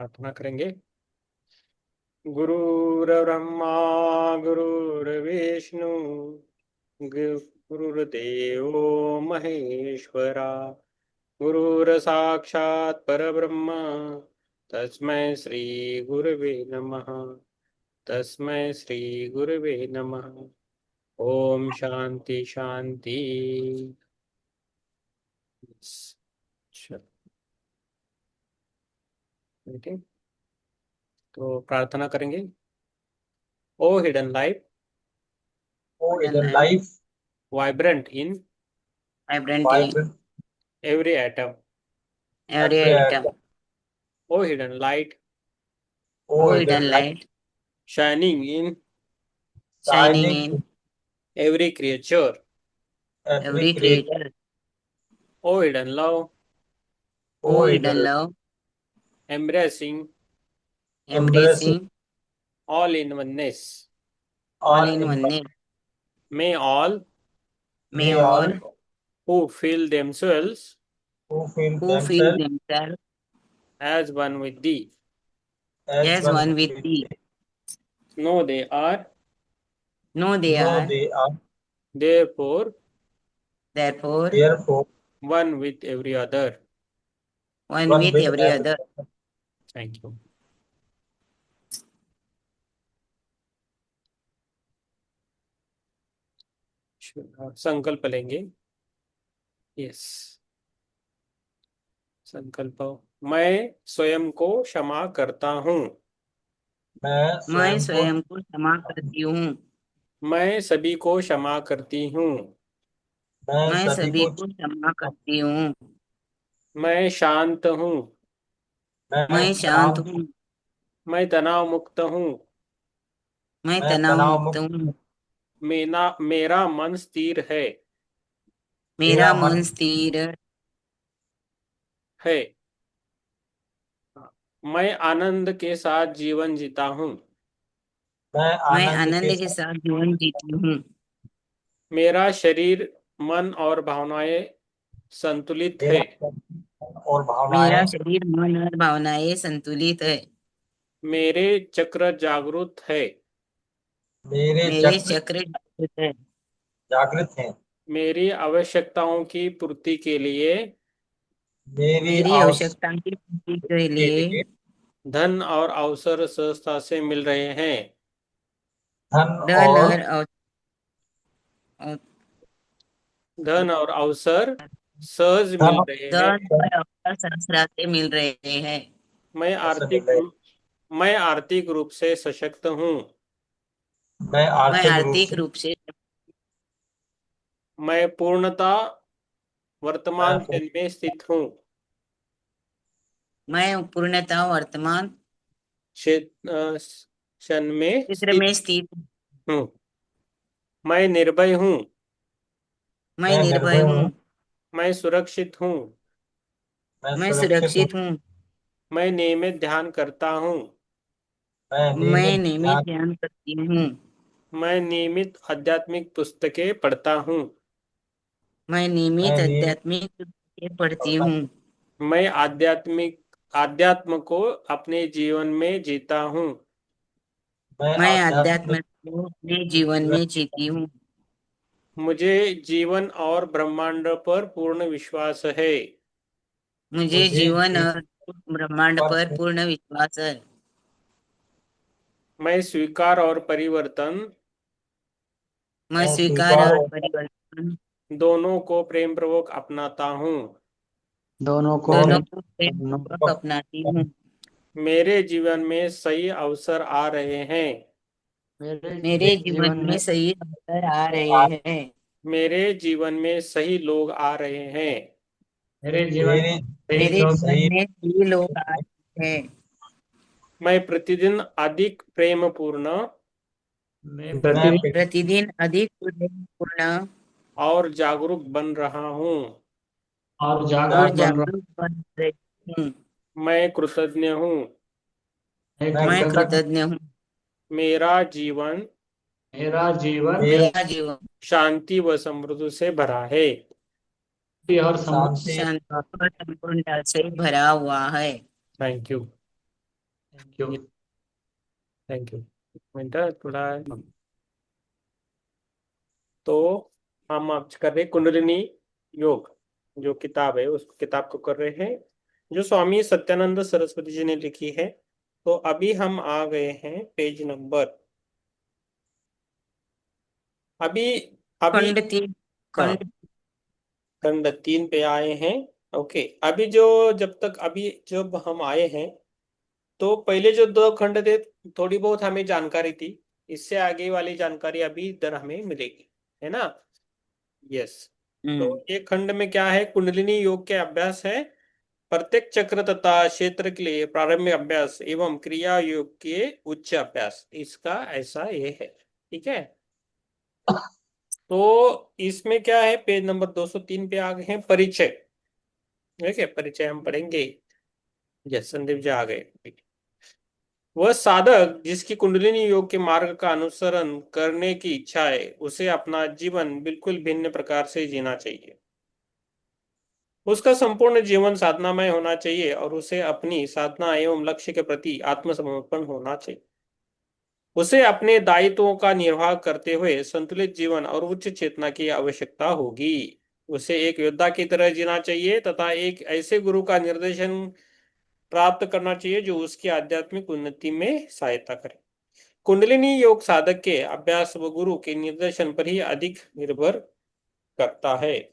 प्रार्थना करेंगे। गुरुर्ब्रह्मा गुरुर्विष्णु गुरुर्देवो महेश्वरा गुरुर्साक्षात् परब्रह्म तस्मै श्री गुरवे नमः। तस्मै श्री गुरवे नमः। ओम शांति शांति। मीटिंग तो प्रार्थना करेंगे। Oh hidden light Oh, Hidden hidden light, life, vibrant in vibrant in vibrant every atom. every every atom. atom. O hidden light Oh, Oh, hidden hidden light, light, shining in shining shining in in every creature. every every creature. creature. O hidden love Oh, Oh, hidden hidden light, love, embracing embracing embracing all in oneness. all all in in one. oneness. May all May May all all who feel themselves who feel who feel themselves themselves as one with thee as as one one with with thee thee, know they are know they know are, they are therefore therefore, therefore one with every other. one one with with every every other. other. Thank you. संकल्प लेंगे। Yes, संकल्प। मैं स्वयं को क्षमा करता हूँ। मैं मैं स्वयं को स्वयं को क्षमा करती हूँ। मैं सभी को क्षमा करती हूँ। मैं मैं सभी सभी को को क्षमा करती हूँ। मैं शांत हूँ। मैं मैं शांत शांत हूँ। मैं तनाव मुक्त हूँ। मैं मैं तनाव तनाव मुक्त मुक्त हूँ। मेरा मन स्थिर मेरा मेरा मन मन स्थिर है। मैं आनंद के साथ जीवन जीता हूँ। मैं मैं आनंद आनंद के के साथ साथ जीवन जीती हूँ। मेरा शरीर मन और भावनाएं संतुलित है। मेरा मन और मेरा भावनाएं शरीर मन और भावनाएं संतुलित है। मेरे चक्र जागरूक है। मेरे मेरे चक्र चक्र जागृत है। जागृत हैं। मेरी आवश्यकताओं की पूर्ति के लिए मेरी मेरी आवश्यकता आवश्यकता की पूर्ति के के लिए लिए धन और अवसर सहजता से मिल रहे हैं। धन धन और और धन और अवसर सहज धन मिल रहे हैं। धन और अवसर संसार से मिल रहे हैं। मैं से मिल आर्थिक रहे। रूप मैं आर्थिक रूप से सशक्त हूँ। मैं मैं आर्थिक रूप आर्थिक से रूप से मैं पूर्णता वर्तमान मैं क्षण में स्थित हूँ। मैं पूर्णतः वर्तमान क्षण में चित्र स्थित में स्थित हूँ। हूँ। मैं निर्भय हूँ। मैं मैं निर्भय निर्भय हूँ। हूँ। मैं सुरक्षित हूँ। मैं मैं सुरक्षित हूँ। सुरक्षित हूँ। मैं नियमित ध्यान करता हूँ। मैं मैं नियमित नियमित ध्यान ध्यान करती हूँ। मैं नियमित आध्यात्मिक पुस्तकें पढ़ता हूँ। मैं नियमित मैं नियमित आध्यात्मिक पुस्तकें पढ़ती पढ़ता हूँ। मैं आध्यात्म को अपने जीवन में जीता हूँ। मैं मैं आध्यात्म अध्यात्म को अपने जीवन में जीती हूँ। मुझे जीवन और ब्रह्मांड पर पूर्ण विश्वास है। मुझे मुझे जीवन जीवन और ब्रह्मांड पर पर पूर्ण विश्वास है। मैं स्वीकार और परिवर्तन मैं मैं स्वीकार स्वीकार और और परिवर्तन दोनों को प्रेम पूर्वक अपनाता हूँ। दोनों को दोनों प्रेम को पूर्वक अपनाती हूँ। मेरे जीवन में सही अवसर आ रहे हैं। मेरे जीवन में सही अवसर आ रहे हैं। मेरे जीवन में सही लोग आ रहे हैं। मेरे मेरे जीवन सही में सही लोग आ रहे हैं। मैं प्रतिदिन अधिक प्रेम पूर्ण मैं प्रतिदिन अधिक पूर्ण और जागरूक बन रहा हूँ। और जागरूक जागरूक बन रही हूँ। मैं कृतज्ञ हूँ। मैं मैं कृतज्ञ कृतज्ञ हूँ। मेरा जीवन मेरा मेरा जीवन शांति व समृद्धि से भरा है। शांति शांति और संपूर्णता से भरा हुआ है। Thank you. Thank you. Thank you. Minute थोड़ा। तो हम आज कर रहे हैं कुंडलिनी योग, जो किताब है उस किताब को कर रहे हैं, जो स्वामी सत्यानंद सरस्वती जी ने लिखी है। तो अभी हम आ गए हैं पेज नंबर, अभी अभी खंड 3। हाँ, खंड खंड 3 पे आए हैं। ओके, अभी जो जब तक अभी जब हम आए हैं, तो पहले जो 2 खंड थे थोड़ी बहुत हमें जानकारी थी, इससे आगे वाली जानकारी अभी इधर हमें मिलेगी, है ना। यस। तो हम्म एक खंड में क्या है, कुंडलिनी योग के अभ्यास है, प्रत्येक चक्र तथा क्षेत्र के लिए प्रारंभिक अभ्यास एवं क्रिया योग के उच्च अभ्यास, इसका ऐसा ये है। ठीक है। तो इसमें क्या है, पेज नंबर 203 पे आ गए हैं, परिचय। ठीक है, परिचय हम पढ़ेंगे। यस, संदीप जी आ गए। वह साधक जिसकी कुंडलिनी योग के मार्ग का अनुसरण करने की इच्छा है, उसे अपना जीवन बिल्कुल भिन्न प्रकार से जीना चाहिए। उसका संपूर्ण जीवन साधनामय होना चाहिए और उसे अपनी साधना एवं लक्ष्य के प्रति आत्मसमर्पण होना चाहिए। उसे अपने दायित्वों का निर्वाह करते हुए संतुलित जीवन और उच्च चेतना की आवश्यकता होगी। उसे एक योद्धा की तरह जीना चाहिए तथा एक ऐसे गुरु का निर्देशन प्राप्त करना चाहिए जो उसकी आध्यात्मिक उन्नति में सहायता करे। कुंडलिनी योग साधक के अभ्यास व गुरु के निर्देशन पर ही अधिक निर्भर करता है।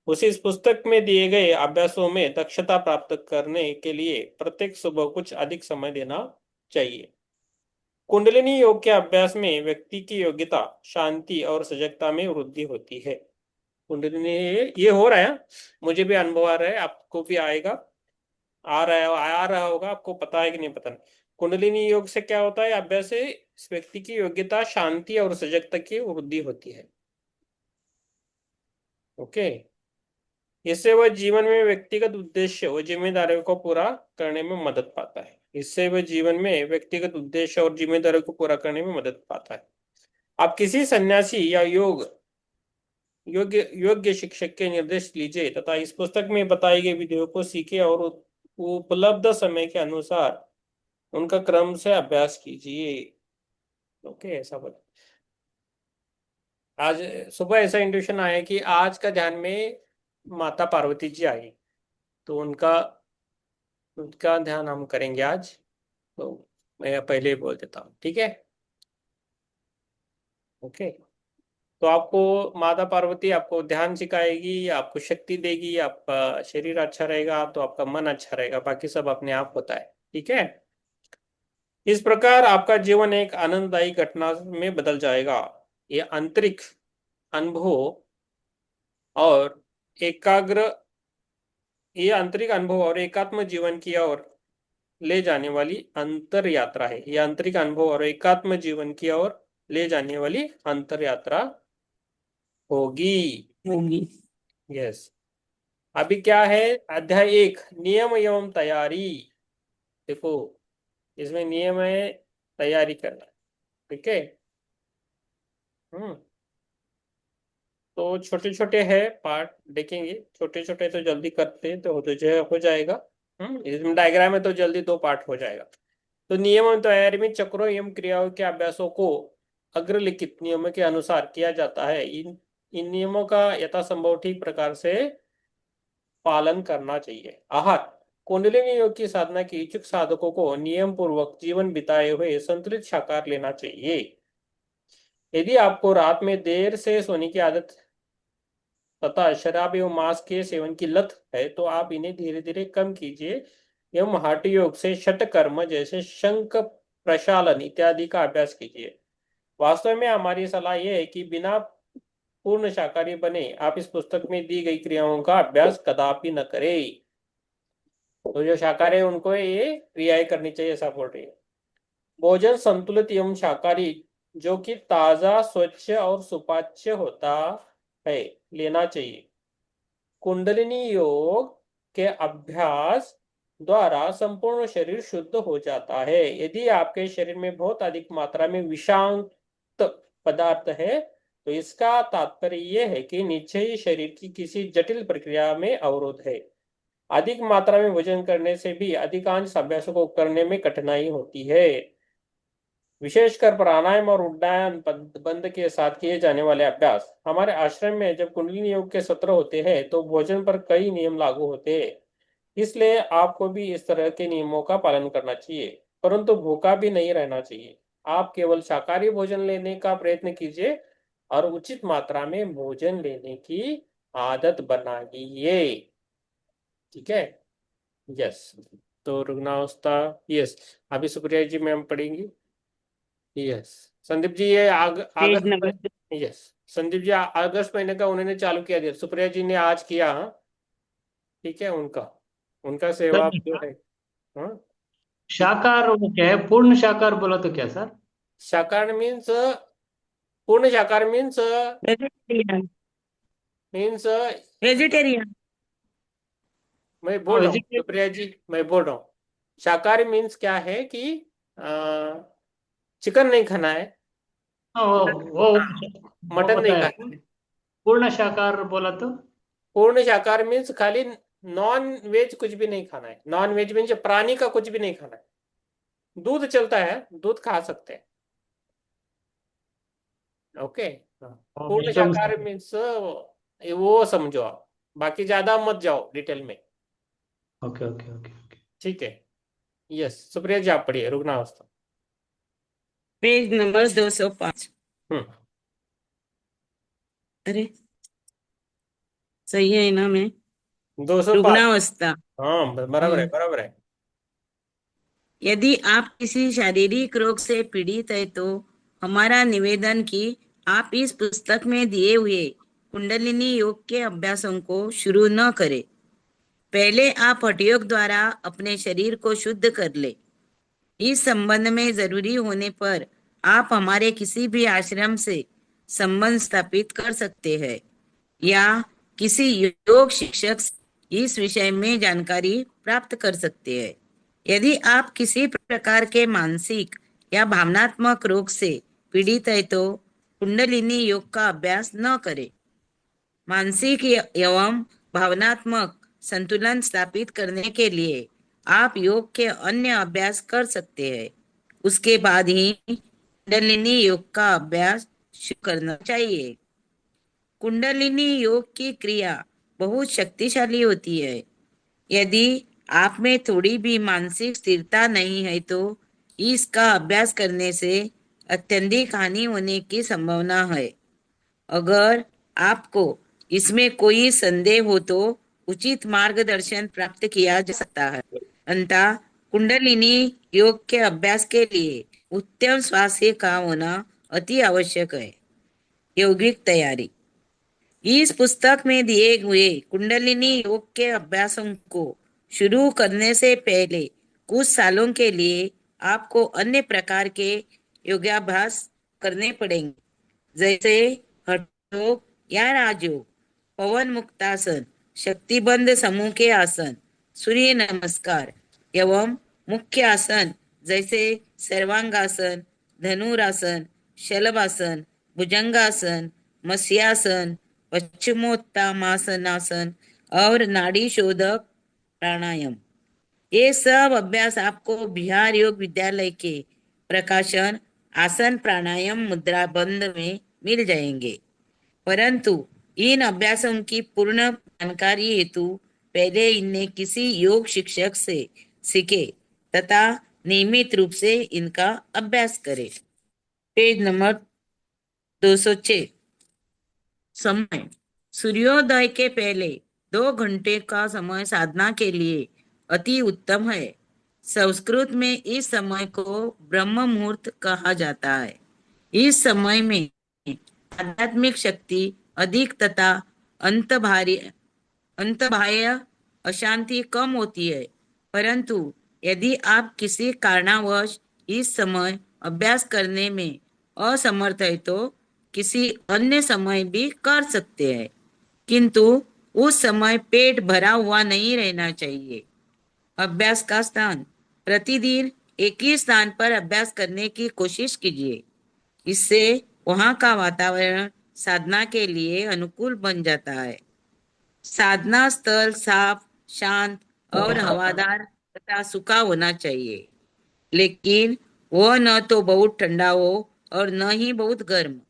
उसे इस पुस्तक में दिए गए अभ्यासों में दक्षता प्राप्त करने के लिए प्रत्येक सुबह कुछ अधिक समय देना चाहिए। कुंडलिनी योग के अभ्यास में व्यक्ति की योग्यता, शांति और सजगता में वृद्धि होती है। कुंडलिनी ये हो रहा है, मुझे भी अनुभव आ रहा है, आपको भी आएगा, आ रहा होगा, आपको पता है कि नहीं पता नहीं। कुंडलिनी योग से क्या होता है, अभ्यास से इस व्यक्ति की योग्यता, शांति और सजगता की वृद्धि होती है। ओके। इससे वह जीवन में व्यक्तिगत उद्देश्य व जिम्मेदारियों को पूरा करने में मदद पाता है। इससे वह जीवन में व्यक्तिगत उद्देश्य और जिम्मेदारियों को पूरा करने में मदद पाता है। आप किसी सन्यासी या योग्य योग्य शिक्षक के निर्देश लीजिए तथा इस पुस्तक में बताई गई विधियों को सीखे और उपलब्ध समय के अनुसार उनका क्रम से अभ्यास कीजिए। ओके, ऐसा बोला। आज सुबह ऐसा इंट्यूशन आया कि आज का ध्यान में माता पार्वती जी आई, तो उनका उनका ध्यान हम करेंगे आज। तो मैं पहले ही बोल देता हूँ, ठीक है। ओके। तो आपको माता पार्वती आपको ध्यान सिखाएगी, आपको शक्ति देगी, आपका शरीर अच्छा रहेगा तो आपका मन अच्छा रहेगा, बाकी सब अपने आप होता है। ठीक है। इस प्रकार आपका जीवन एक आनंददायी घटना में बदल जाएगा। ये आंतरिक अनुभव और एकाग्र ये आंतरिक अनुभव और एकात्म जीवन की ओर ले जाने वाली अंतर यात्रा है। यह आंतरिक अनुभव और एकात्म जीवन की ओर ले जाने वाली अंतर यात्रा होगी। होगी। यस। अभी क्या है, अध्याय 1, नियम एवं तैयारी। देखो, इसमें नियम है तैयारी करना। ठीक है। हम्म। तो छोटे छोटे है पार्ट देखेंगे, छोटे छोटे तो जल्दी करते हैं तो हो जाएगा। इसमें डायग्राम में तो जल्दी 2 पार्ट हो जाएगा। तो नियम एवं तैयारी में चक्रों एवं क्रियाओं के अभ्यासों को अग्रलिखित नियमों के अनुसार किया जाता है। इन नियमों का यथासंभव ठीक प्रकार से पालन करना चाहिए। आहार, कुंडलिनी योग की साधना के इच्छुक साधकों को नियम पूर्वक जीवन बिताए हुए संतुलित शाकाहार लेना चाहिए। यदि आपको रात में देर से सोने की आदत तथा शराब एवं मांस के सेवन की लत है, तो आप इन्हें धीरे धीरे कम कीजिए एवं हठ योग से षट कर्म जैसे शंख प्रशालन इत्यादि का अभ्यास कीजिए। वास्तव में हमारी सलाह यह है कि बिना पूर्ण शाकाहारी बने आप इस पुस्तक में दी गई क्रियाओं का अभ्यास कदापि न करें। तो जो शाकाहारी है उनको ये क्रियाएं करनी चाहिए, ऐसा बोल रही है। भोजन संतुलित एवं शाकाहारी जो कि ताजा, स्वच्छ और सुपाच्य होता है, लेना चाहिए। कुंडलिनी योग के अभ्यास द्वारा संपूर्ण शरीर शुद्ध हो जाता है। यदि आपके शरीर में बहुत अधिक मात्रा में विषाक्त पदार्थ है, तो इसका तात्पर्य यह है कि निश्चय ही शरीर की किसी जटिल प्रक्रिया में अवरोध है। अधिक मात्रा में भोजन करने से भी अधिकांश अभ्यासों को करने में कठिनाई होती है। विशेषकर प्राणायाम और उड्डयन बंद के साथ किए जाने वाले अभ्यास। हमारे आश्रम में जब कुंडलिनी योग के सत्र होते हैं तो भोजन पर कई नियम लागू होते हैं, इसलिए आपको भी इस तरह के नियमों का पालन करना चाहिए, परंतु भूखा भी नहीं रहना चाहिए। आप केवल शाकाहारी भोजन लेने का प्रयत्न कीजिए और उचित मात्रा में भोजन लेने की आदत बनाइए। ठीक है। यस। तो रुग्णावस्था। यस। अभी सुप्रिया जी मैम पढ़ेंगी। यस। संदीप जी ये पेज अगस्त में। Number yes. संदीप जी अगस्त महीने का उन्होंने चालू किया दिया, सुप्रिया जी ने आज किया। हाँ, ठीक है। उनका उनका सेवा सर जो है। हाँ। ठीक। शाकाहार वो क्या है? पूर्ण शाकाहार बोला तो क्या सर? शाकाहार मीन्स, पूर्ण शाकाहार मीन्स, वेजिटेरियन। Means vegetarian. मैं हाँ बोल रहा हूँ वेजिटेरियन। सुप्रिया जी, मैं बोल रहा हूँ शाकाहारी मीन्स क्या है कि चिकन नहीं खाना है, हाँ वो मटन पता नहीं है। खाना है। पूर्ण शाकाहार बोला तो? पूर्ण शाकाहार मीन्स खाली नॉन वेज कुछ भी नहीं खाना है। नॉन वेज मीन्स प्राणी का कुछ भी नहीं खाना है। दूध चलता है, दूध खा सकते हैं। ओके। हाँ। पूर्ण एकदम शाकाहार मीन्स वो समझो आप, बाकी ज्यादा मत जाओ डिटेल में। Okay okay okay okay. ठीक है। यस। सुप्रिया जी आप पढ़िए रुग्णावस्था। Page number 205। हम्म। अरे सही है ना? मैं 205। रुग्णावस्था। हाँ बराबर है, हम्म बराबर है। यदि आप किसी शारीरिक रोग से पीड़ित है तो हमारा निवेदन कि आप इस पुस्तक में दिए हुए कुंडलिनी योग के अभ्यासों को शुरू न करें। पहले आप हठयोग द्वारा अपने शरीर को शुद्ध कर ले। इस संबंध में जरूरी होने पर आप हमारे किसी भी आश्रम से संबंध स्थापित कर सकते हैं या किसी योग शिक्षक से इस विषय में जानकारी प्राप्त कर सकते हैं। यदि आप किसी प्रकार के मानसिक या भावनात्मक रोग से पीड़ित है तो कुंडलिनी योग का अभ्यास न करें। मानसिक एवं भावनात्मक संतुलन स्थापित करने के लिए आप योग के अन्य अभ्यास कर सकते हैं। उसके बाद ही कुंडलिनी योग का अभ्यास शुरू करना चाहिए। कुंडलिनी योग की क्रिया बहुत शक्तिशाली होती है। यदि आप में थोड़ी भी मानसिक स्थिरता नहीं है तो इसका अभ्यास करने से अत्यधिक हानि होने की संभावना है। अगर आपको इसमें कोई संदेह हो तो उचित मार्गदर्शन प्राप्त किया जा सकता है। अतः कुंडलिनी योग के अभ्यास के लिए उत्तम स्वास्थ्य का होना अति आवश्यक है। यौगिक तैयारी। इस पुस्तक में दिए हुए कुंडलिनी योग के अभ्यासों को शुरू करने से पहले कुछ सालों के लिए आपको अन्य प्रकार के योगाभ्यास करने पड़ेंगे, जैसे हठ योग या राजयोग, पवन मुक्तासन, शक्तिबंध समूह के आसन, सूर्य नमस्कार एवं मुख्य आसन जैसे सर्वांगासन, धनुरासन, शलभासन, भुजंगासन, मत्स्यासन, पश्चिमोत्तानासन और नाड़ी शोधक प्राणायाम। ये सब अभ्यास आपको बिहार योग विद्यालय के प्रकाशन आसन प्राणायाम मुद्रा बंद में मिल जाएंगे। परंतु इन अभ्यासों की पूर्ण जानकारी हेतु पहले इन्हें किसी योग शिक्षक से सीखे तथा नियमित रूप से इनका अभ्यास करें। Page number 206। समय। सूर्योदय के पहले 2 घंटे का समय साधना के लिए अति उत्तम है। संस्कृत में इस समय को ब्रह्म मुहूर्त कहा जाता है। इस समय में आध्यात्मिक शक्ति अधिक तथा अंतबाह्य अशांति कम होती है। परंतु यदि आप किसी कारणवश इस समय अभ्यास करने में असमर्थ है तो किसी अन्य समय भी कर सकते हैं, किंतु उस समय पेट भरा हुआ नहीं रहना चाहिए। अभ्यास का स्थान। प्रतिदिन एक ही स्थान पर अभ्यास करने की कोशिश कीजिए। इससे वहां का वातावरण साधना के लिए अनुकूल बन जाता है। साधना स्थल साफ शांत और हवादार तथा सूखा होना चाहिए, लेकिन वह न तो बहुत ठंडा हो और न ही बहुत गर्म।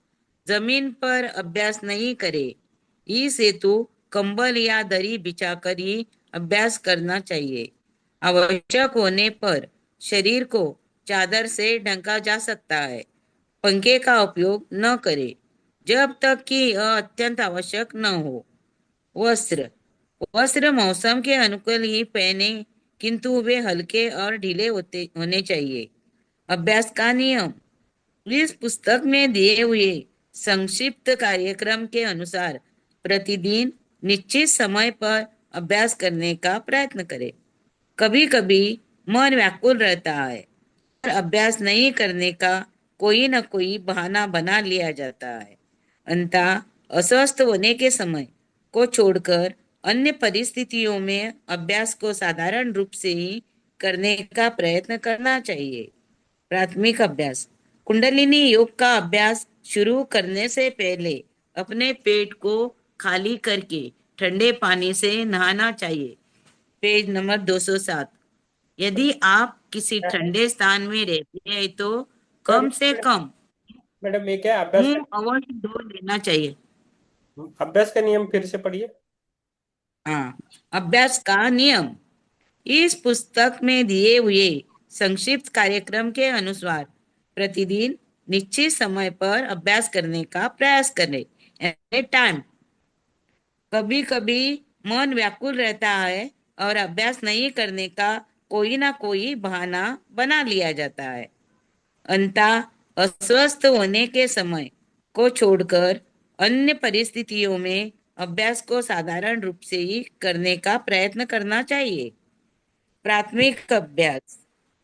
जमीन पर अभ्यास नहीं करे। इस हेतु कंबल या दरी बिछाकर ही अभ्यास करना चाहिए। आवश्यक होने पर शरीर को चादर से ढका जा सकता है। पंखे का उपयोग न करें जब तक कि यह अत्यंत आवश्यक न हो। वस्त्र वस्त्र मौसम के अनुकूल ही पहने, किंतु वे हल्के और ढीले होने चाहिए। अभ्यास का नियम। इस पुस्तक में दिए हुए संक्षिप्त कार्यक्रम के अनुसार प्रतिदिन निश्चित समय पर अभ्यास करने का प्रयत्न करें। कभी कभी मन व्याकुल रहता है और अभ्यास नहीं करने का कोई न कोई बहाना बना लिया जाता है। अतः अस्वस्थ होने के समय को छोड़कर अन्य परिस्थितियों में अभ्यास को साधारण रूप से ही करने का प्रयत्न करना चाहिए। प्राथमिक अभ्यास। कुंडलिनी योग का अभ्यास शुरू करने से पहले अपने पेट को खाली करके ठंडे पानी से नहाना चाहिए। Page number 207। यदि आप किसी क्या है ठंडे स्थान में रहते हैं तो कम से मैडम? कम मैडम, ये क्या है? अभ्यास मुंह अवश्य धो लेना चाहिए। अभ्यास का नियम फिर से पढ़िए। हाँ, अभ्यास का नियम। इस पुस्तक में दिए हुए संक्षिप्त कार्यक्रम के अनुसार प्रतिदिन निश्चित समय पर अभ्यास करने का प्रयास करें। At time. कभी कभी मन व्याकुल रहता है और अभ्यास नहीं करने का कोई ना कोई बहाना बना लिया जाता है। अंततः अस्वस्थ होने के समय को छोड़कर अन्य परिस्थितियों में अभ्यास को साधारण रूप से ही करने का प्रयत्न करना चाहिए। प्राथमिक अभ्यास।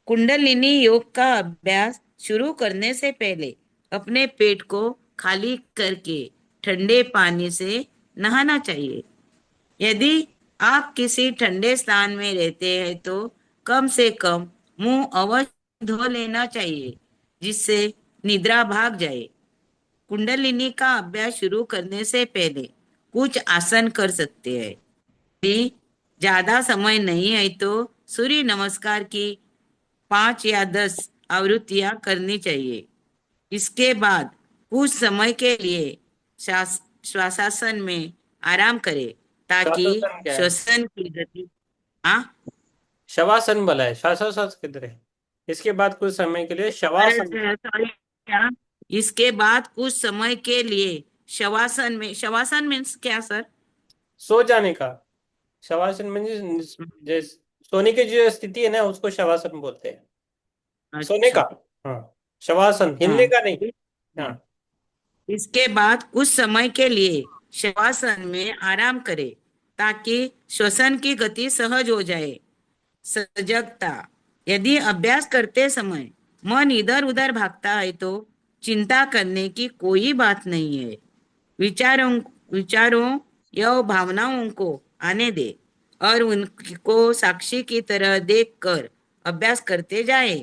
कुंडलिनी योग का अभ्यास शुरू करने से पहले अपने पेट को खाली करके ठंडे पानी से नहाना चाहिए। यदि आप किसी ठंडे स्थान में रहते हैं तो कम से कम मुंह अवश्य धो लेना चाहिए, जिससे निद्रा भाग जाए। कुंडलिनी का अभ्यास शुरू करने से पहले कुछ आसन कर सकते हैं। यदि ज्यादा समय नहीं है तो सूर्य नमस्कार की 5 या 10 आवृत्तियां करनी चाहिए। इसके बाद कुछ समय के लिए श्वासासन में आराम करें ताकि शासन क्या है? श्वसन की गति। हाँ। शवासन बोला है, शासन किधर है? इसके बाद कुछ समय के लिए अरे शवासन। सॉरी, क्या? इसके बाद कुछ समय के लिए शवासन मीन्स क्या सर? सो जाने का। शवासन में जैसे सोने की जो स्थिति है ना, उसको शवासन बोलते हैं। सोने का। अच्छा। हाँ। शवासन हिलने हाँ। का नहीं। हाँ। इसके बाद कुछ समय के लिए शवासन में आराम करें ताकि श्वसन की गति सहज हो जाए। सजगता। यदि अभ्यास करते समय मन इधर उधर भागता है तो चिंता करने की कोई बात नहीं है। विचारों विचारों या भावनाओं को आने दे और उनको साक्षी की तरह देखकर अभ्यास करते जाए।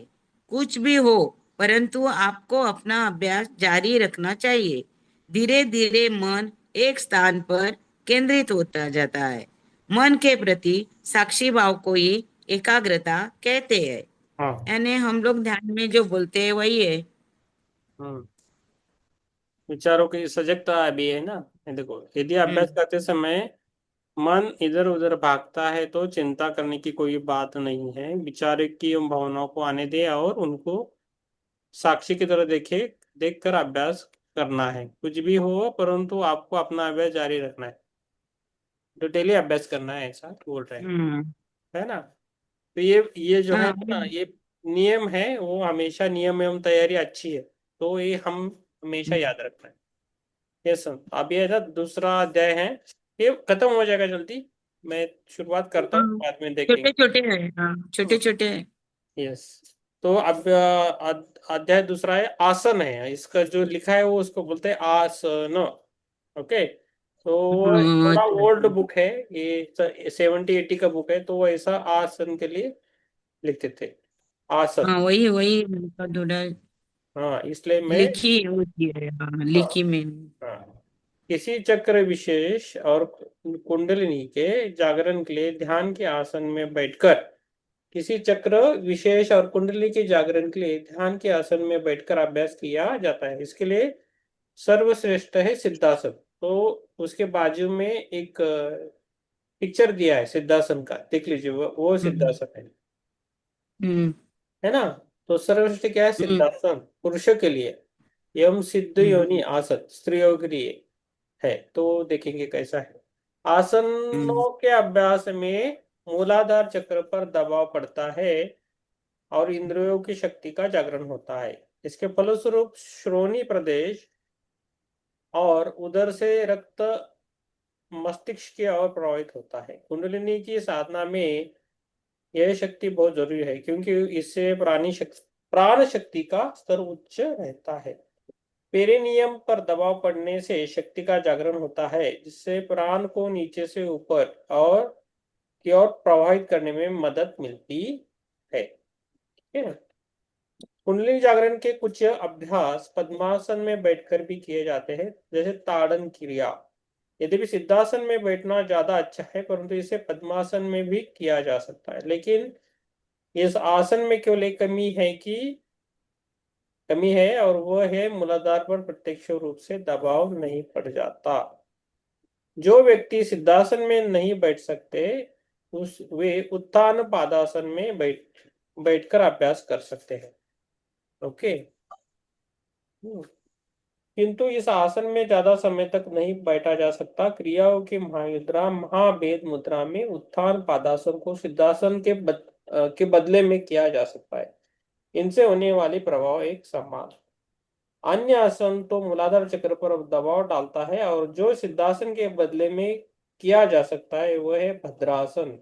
कुछ भी हो, परंतु आपको अपना अभ्यास जारी रखना चाहिए। धीरे धीरे मन एक स्थान पर केंद्रित होता जाता है। मन के प्रति साक्षी भाव को ही एकाग्रता कहते हैं। हाँ। यानी हम लोग ध्यान में जो बोलते हैं वही है। हम्म। विचारों की सजगता भी है ना। ये देखो, यदि अभ्यास हम्म। करते समय मन इधर उधर भागता है तो चिंता करने की कोई बात नहीं है। विचार की उन भावनाओं को आने दे और उनको साक्षी की तरह देखे, देखकर अभ्यास करना है। कुछ भी हो, परंतु आपको अपना अभ्यास जारी रखना है। तो डेली अभ्यास करना है, ऐसा बोल रहे हैं, हम्म। है ना? तो ये जो है हाँ। ना, ये नियम है, वो हमेशा नियम एवं तैयारी अच्छी है। तो ये हम हमेशा याद रखना है। ये सुन, अब ये ना दूसरा अध्याय है, ये खत्म हो जाएगा जल्दी। मैं शुरुआत करता हूँ, हाँ, बाद में छोटे देखेंगे। छोटे हैं। हाँ, छोटे छोटे हैं। यस। तो अब अध्याय दूसरा है, आसन है। इसका जो लिखा है वो उसको बोलते हैं आसन। ओके। तो वो थोड़ा अच्छा ओल्ड अच्छा। बुक है, ये 70-80 का बुक है, तो वो ऐसा आसन के लिए लिखते थे। आसन। हाँ, वही वही मैंने कहा थोड़ा हाँ, इसलिए मैं। लिखी होती है। हाँ, हाँ। लिखी मैंने। हाँ। किसी चक्र विशेष और कुंडलिनी के जागरण के लिए ध्यान के आसन में बैठकर किसी चक्र विशेष और कुंडली के जागरण के लिए ध्यान के आसन में बैठकर अभ्यास किया जाता है। इसके लिए सर्वश्रेष्ठ है सिद्धासन। तो उसके बाजू में एक पिक्चर दिया है सिद्धासन का, देख लीजिए, वो सिद्धासन हम्म है ना। तो सर्वश्रेष्ठ क्या है? हम्म सिद्धासन पुरुषों के लिए, यम सिद्ध हम्म योनि आसन स्त्रियों के लिए है। तो देखेंगे कैसा है। हम्म आसनों के अभ्यास में मूलाधार चक्र पर दबाव पड़ता है और इंद्रियों की शक्ति का जागरण होता है। इसके फलस्वरूप श्रोणी प्रदेश और उधर से रक्त मस्तिष्क की ओर प्रभावित होता है। कुंडलिनी की साधना में यह शक्ति बहुत जरूरी है, क्योंकि इससे प्राण शक्ति का स्तर उच्च रहता है। पेरिनियम पर दबाव पड़ने से शक्ति का जागरण होता है, जिससे प्राण को नीचे से ऊपर और की ओर प्रवाहित करने में मदद मिलती है। ठीक है। कुंडलिनी जागरण के कुछ अभ्यास पद्मासन में बैठकर भी किए जाते हैं, जैसे ताड़न क्रिया। यद्यपि सिद्धासन में बैठना ज्यादा अच्छा है, परंतु इसे पद्मासन में भी किया जा सकता है। लेकिन इस आसन में केवल एक कमी है, और वह है मूलाधार पर प्रत्यक्ष रूप से दबाव नहीं पड़ जाता। जो व्यक्ति सिद्धासन में नहीं बैठ सकते, वे उत्थान पादासन में बैठकर अभ्यास कर सकते हैं। ओके। किंतु इस आसन में ज्यादा समय तक नहीं बैठा जा सकता। क्रियाओं की महायुद्रा महाभेद मुद्रा में उत्थान पादासन को सिद्धासन के बदले में किया जा सकता है। इनसे होने वाली प्रभाव एक समान। अन्य आसन तो मूलाधार चक्र पर दबाव डालता है, और जो सिद्धासन के बदले में किया जा सकता है वह है भद्रासन।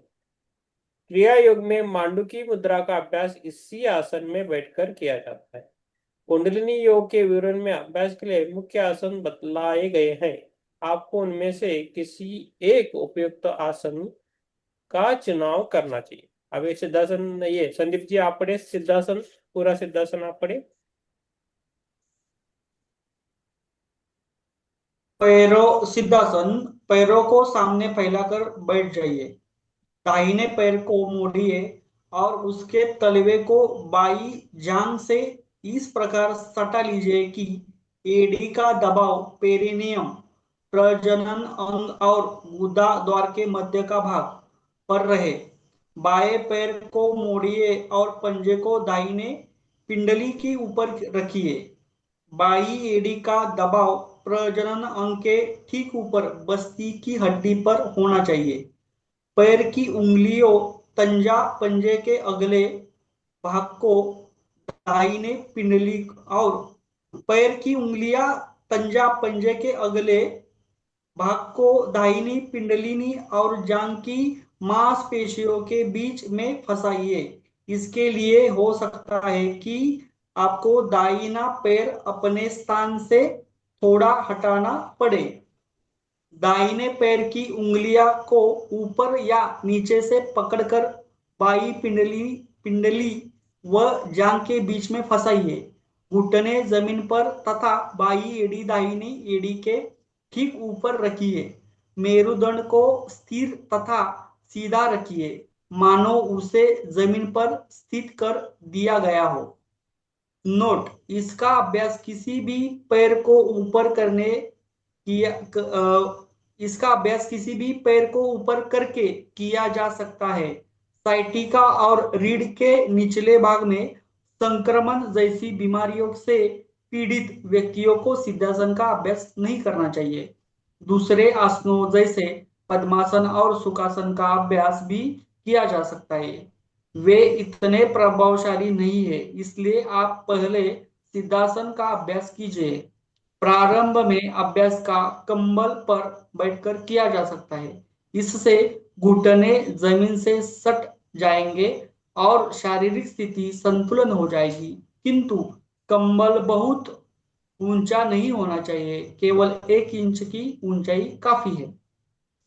क्रिया योग में मांडुकी मुद्रा का अभ्यास इसी आसन में बैठकर किया जाता है। कुंडलिनी योग के विवरण में अभ्यास के लिए मुख्य आसन बतलाए गए हैं। आपको उनमें से किसी एक उपयुक्त आसन का चुनाव करना चाहिए। अब ये सिद्धासन, ये संदीप जी आप पढ़े सिद्धासन, पूरा सिद्धासन आप पढ़े। पैरों सिद्धासन, पैरों को सामने फैलाकर बैठ जाइए। दाहिने पैर को मोड़िए और उसके तलवे को बाई जांघ से इस प्रकार सटा लीजिए कि एडी का दबाव पेरिनियम, प्रजनन अंग और गुदा द्वार के मध्य का भाग पर रहे। बाएं पैर को मोड़िए और पंजे को दाहिने पिंडली के ऊपर रखिए। बाई एडी का दबाव प्रजनन अंग के ठीक ऊपर बस्ती की हड्डी पर होना चाहिए। पैर की उंगलियों तंजा पंजे के अगले भाग को दाहिने पिंडली और पैर की उंगलियां तंजा पंजे के अगले भाग को दाहिनी पिंडलिनी और जांघ की मांसपेशियों के बीच में फंसाइए। इसके लिए हो सकता है कि आपको दाहिना पैर अपने स्थान से थोड़ा हटाना पड़े। दाहिने पैर की उंगलियां को ऊपर या नीचे से पकड़कर बाई पिंडली व जांघ के बीच में फंसाइए। घुटने जमीन पर तथा बाई एड़ी दाहिनी एड़ी के ठीक ऊपर रखिए। मेरुदंड को स्थिर तथा सीधा रखिए, मानो उसे जमीन पर स्थित कर दिया गया हो। नोट: इसका अभ्यास किसी भी पैर को ऊपर करने किया इसका अभ्यास किसी भी पैर को ऊपर करके किया जा सकता है। साइटिका और रीढ़ के निचले भाग में संक्रमण जैसी बीमारियों से पीड़ित व्यक्तियों को सिद्धासन का अभ्यास नहीं करना चाहिए। दूसरे आसनों जैसे पद्मासन और सुखासन का अभ्यास भी किया जा सकता है। वे इतने प्रभावशाली नहीं है, इसलिए आप पहले सिद्धासन का अभ्यास कीजिए। प्रारंभ में अभ्यास का कंबल पर बैठकर किया जा सकता है। इससे घुटने जमीन से सट जाएंगे और शारीरिक स्थिति संतुलन हो जाएगी। किंतु कंबल बहुत ऊंचा नहीं होना चाहिए, केवल 1 इंच की ऊंचाई काफी है।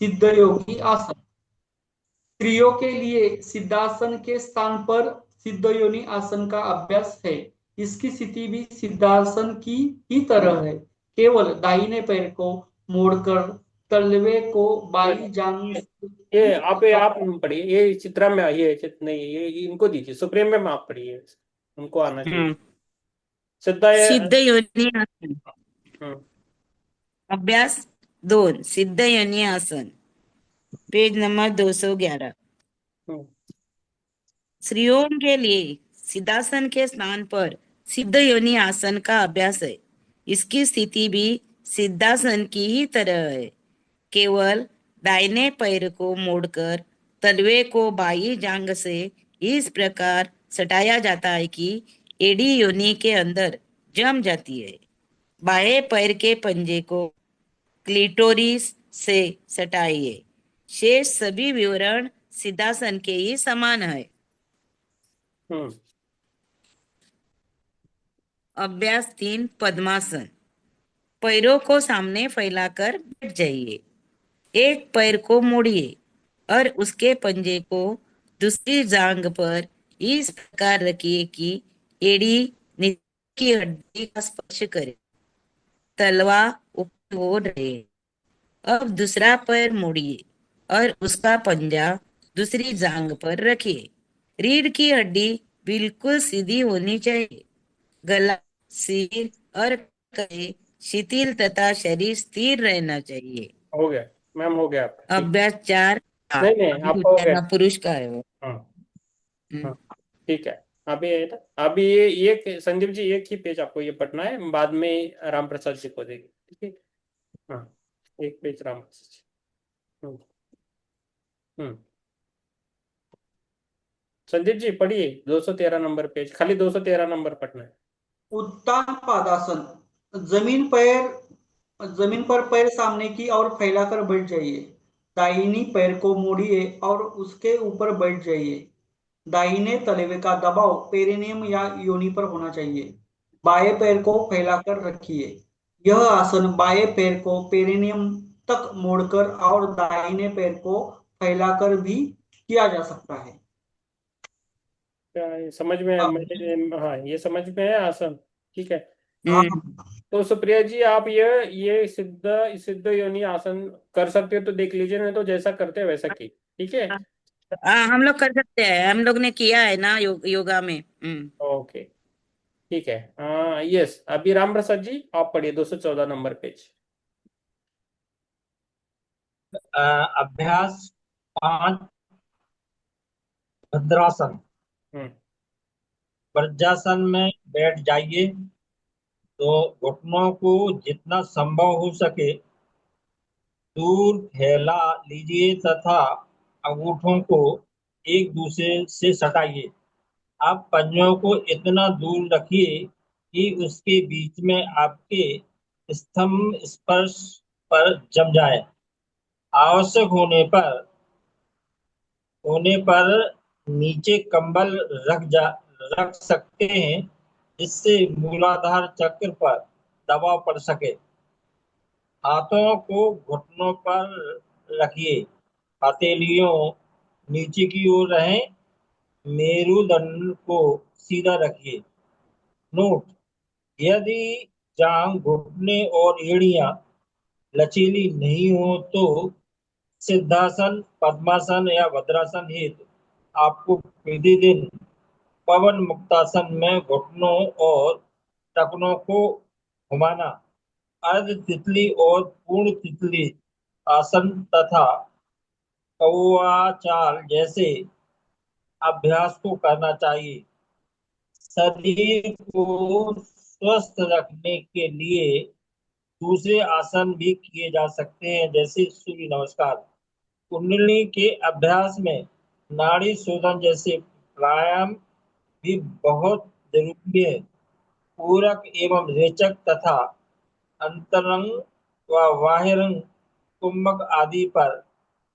सिद्ध योगी आसन। स्त्रियों के लिए सिद्धासन के स्थान पर सिद्ध योनि आसन का अभ्यास है। इसकी स्थिति भी सिद्धासन की ही तरह है, केवल दाहिने पैर को मोड़कर तलवे को बाई जांघ ये आप पढ़िए, ये चित्रा में, ये नहीं, ये इनको दीजिए, सुप्रीम में आप पढ़िए, उनको आना चाहिए हम्म। सिद्धा सिद्ध योनी आसन। हम्म अभ्यास 2 सिद्ध योनी आसन, पेज नंबर 211। हम्म स्त्रियों के लिए सिद्धासन के स्थान पर सिद्ध योनि आसन का अभ्यास है। इसकी स्थिति भी सिद्धासन की ही तरह है। केवल दाहिने पैर को मोड़कर तलवे को बाई जांघ से इस प्रकार सटाया जाता है कि एड़ी योनि के अंदर जम जाती है। बाएं पैर के पंजे को क्लिटोरिस से सटाइए। शेष सभी विवरण सिद्धासन के ही समान है। हम्म अभ्यास 3 पद्मासन। पैरों को सामने फैलाकर बैठ जाइए। एक पैर को मोड़िए और उसके पंजे को दूसरी जांघ पर इस प्रकार रखिए कि एड़ी नीचे की हड्डी का स्पर्श करे, तलवा ऊपर हो रहे। अब दूसरा पैर मोड़िए और उसका पंजा दूसरी जांघ पर रखिए। रीढ़ की हड्डी बिल्कुल सीधी होनी चाहिए। गला, सिर और कई शिथिल तथा शरीर स्थिर रहना चाहिए। हो गया मैम, हो गया आपका, ठीक। अभ्यास 4। नहीं नहीं, अभी आपका हो गया। पुरुष का है वो। हाँ हम्म। हाँ, ठीक है। अभी ये था, अभी ये एक संदीप जी, एक ही पेज आपको ये पढ़ना है, बाद में राम प्रसाद जी को देंगे, ठीक है। हाँ, एक पेज राम प्रसाद जी। हम्म हम्म। संदीप जी पढ़िए, 213 नंबर पेज, खाली 213 नंबर पढ़ना है। उत्तान पादासन। जमीन पर पैर सामने की ओर फैलाकर बैठ जाइए। दाहिनी पैर को मोड़िए और उसके ऊपर बैठ जाइए। दाहिने तलवे का दबाव पेरिनियम या योनि पर होना चाहिए। बाएं पैर को फैलाकर रखिए। यह आसन बाएं पैर को पेरिनियम तक मोड़कर और दाहिने पैर को फैलाकर भी किया जा सकता है। क्या ये समझ में है? हाँ, ये समझ में है आसन, ठीक है। हम्म। तो सुप्रिया जी, आप ये सिद्ध सिद्ध योनि आसन कर सकते हो तो देख लीजिए, नहीं तो जैसा करते हैं वैसा की, ठीक है। हम लोग कर सकते हैं, हम लोग ने किया है ना योगा में। ओके, ठीक है। यस, अभी राम प्रसाद जी आप पढ़िए, 214 नंबर पेज। अभ्यास 5 भद्रासन। हम्म वज्रासन में बैठ जाइए तो घुटनों को जितना संभव हो सके दूर फैला लीजिए तथा अंगूठों को एक दूसरे से सटाइए। आप पंजों को इतना दूर रखिए कि उसके बीच में आपके स्तंभ स्पर्श पर जम जाए। आवश्यक होने पर नीचे कंबल रख सकते हैं जिससे मूलाधार चक्र पर दबाव पड़ सके। हाथों को घुटनों पर रखिए। हथेलियों नीचे की ओर रहें। मेरुदंड को सीधा रखिए। नोट: यदि जांघ, घुटने और एड़ियां लचीली नहीं हो तो सिद्धासन, पद्मासन या भद्रासन हेतु आपको प्रतिदिन पवन मुक्तासन में घुटनों और टखनों को घुमाना, अर्ध तितली और पूर्ण तितली आसन तथा कौवा चाल जैसे अभ्यास को करना चाहिए। शरीर को स्वस्थ रखने के लिए दूसरे आसन भी किए जा सकते हैं, जैसे सूर्य नमस्कार। कुंडली के अभ्यास में नाड़ी शोधन जैसे प्राणायाम भी बहुत जरूरी है। पूरक एवं रेचक तथा अंतरंग व बाह्यरंग कुंभक आदि पर